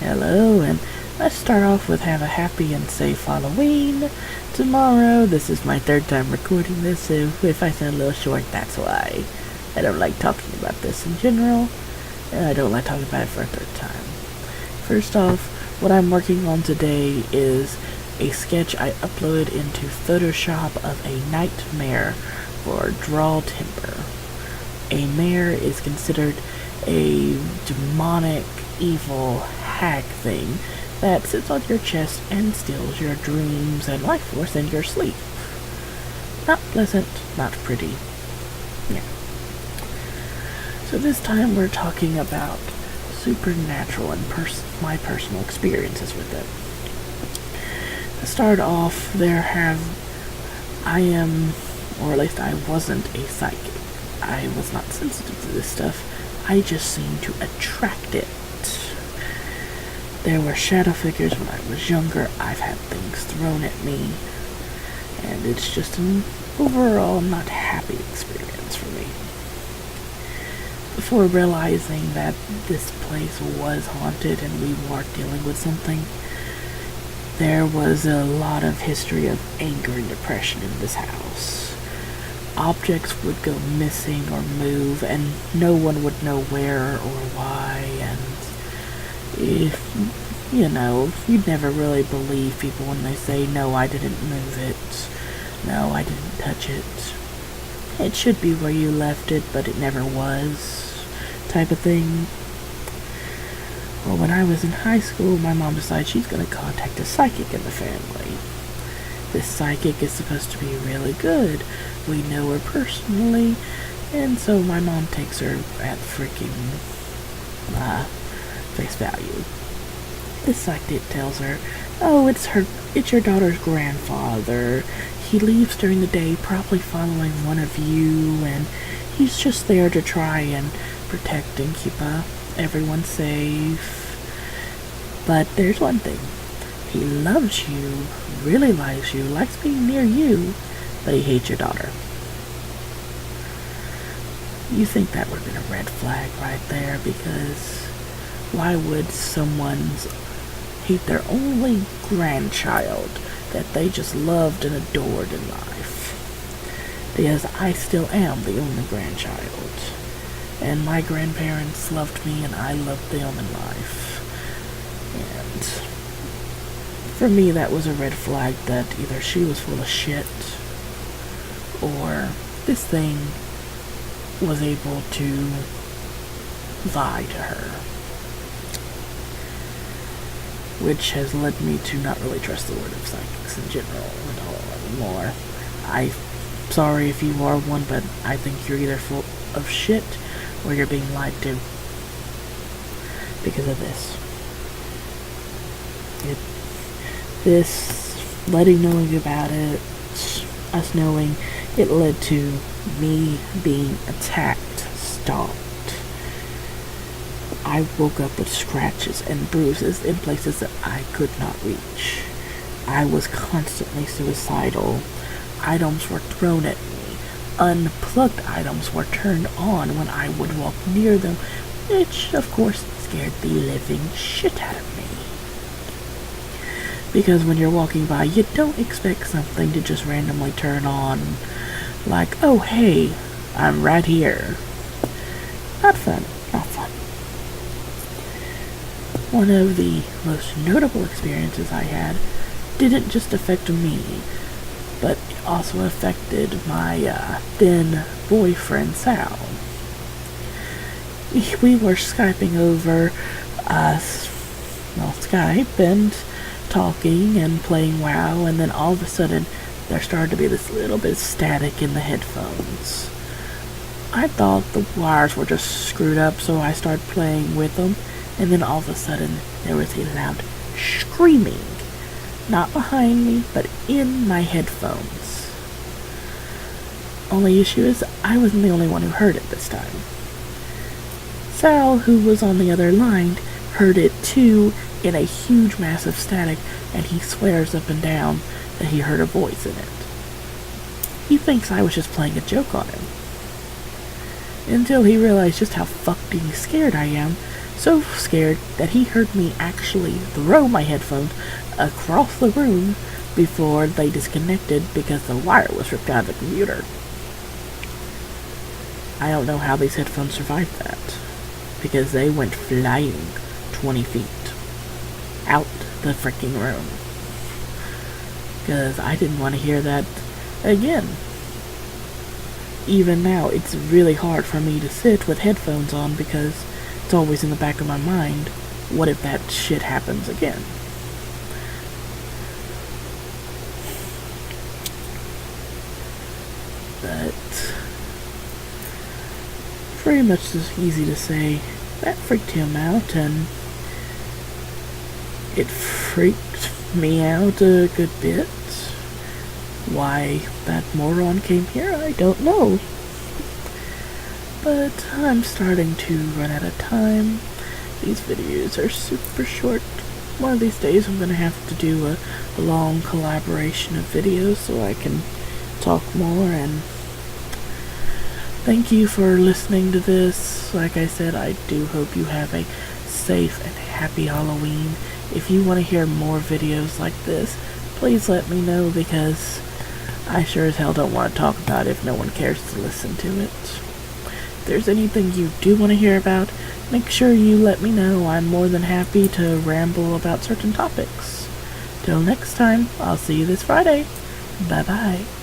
Hello, and let's start off with have a happy and safe Halloween tomorrow. This is my third time recording this, so if I sound a little short, that's why. I don't like talking about this in general, and I don't like talking about it for a third time. First off, what I'm working on today is a sketch I uploaded into Photoshop of a nightmare for Drawtober. A mare is considered a demonic, evil hag thing that sits on your chest and steals your dreams and life force in your sleep. Not pleasant, not pretty. Yeah. So this time we're talking about supernatural and my personal experiences with it. To start off, I am, or at least I wasn't a psychic. I was not sensitive to this stuff. I just seemed to attract it. There were shadow figures when I was younger. I've had things thrown at me. And it's just an overall not happy experience for me. Before realizing that this place was haunted and we were dealing with something, there was a lot of history of anger and depression in this house. Objects would go missing or move, and no one would know where or why, and you'd never really believe people when they say, no, I didn't move it, no, I didn't touch it, it should be where you left it, but it never was, type of thing. Well, when I was in high school, my mom decided she's going to contact a psychic in the family. This psychic is supposed to be really good. We know her personally, and so my mom takes her at freaking face value. This psychic tells her, oh, it's your daughter's grandfather. He leaves during the day, probably following one of you, and he's just there to try and protect and keep everyone safe. But there's one thing. He loves you, really likes you, likes being near you, but he hates your daughter. You think that would have been a red flag right there, because why would someone hate their only grandchild that they just loved and adored in life? Because I still am the only grandchild, and my grandparents loved me and I loved them in life. And for me, that was a red flag that either she was full of shit or this thing was able to lie to her. Which has led me to not really trust the word of psychics in general at all anymore. I'm sorry if you are one, but I think you're either full of shit or you're being lied to because of this. This knowing about it, us knowing, it led to me being attacked, stalked. I woke up with scratches and bruises in places that I could not reach. I was constantly suicidal. Items were thrown at me. Unplugged items were turned on when I would walk near them, which, of course, scared the living shit out of me. Because when you're walking by, you don't expect something to just randomly turn on. Like, oh hey, I'm right here. Not fun, not fun. One of the most notable experiences I had didn't just affect me, but it also affected my then boyfriend, Sal. We were Skyping over Skype and talking and playing WoW, and then all of a sudden there started to be this little bit of static in the headphones. I thought the wires were just screwed up, so I started playing with them, and then all of a sudden there was a loud screaming, not behind me, but in my headphones. Only issue is I wasn't the only one who heard it this time. Sal, who was on the other line, heard it too, in a huge massive static, and he swears up and down that he heard a voice in it. He thinks I was just playing a joke on him. Until he realized just how fucking scared I am, so scared that he heard me actually throw my headphones across the room before they disconnected because the wire was ripped out of the computer. I don't know how these headphones survived that, because they went flying 20 feet out the freaking room. Because I didn't want to hear that again. Even now, it's really hard for me to sit with headphones on because it's always in the back of my mind, what if that shit happens again? But pretty much just easy to say that freaked him out, and it freaked me out a good bit. Why that moron came here, I don't know. But I'm starting to run out of time. These videos are super short. One of these days I'm going to have to do a long collaboration of videos so I can talk more. And thank you for listening to this. Like I said, I do hope you have a safe and happy Halloween. If you want to hear more videos like this, please let me know, because I sure as hell don't want to talk about it if no one cares to listen to it. If there's anything you do want to hear about, make sure you let me know. I'm more than happy to ramble about certain topics. Till next time, I'll see you this Friday. Bye-bye.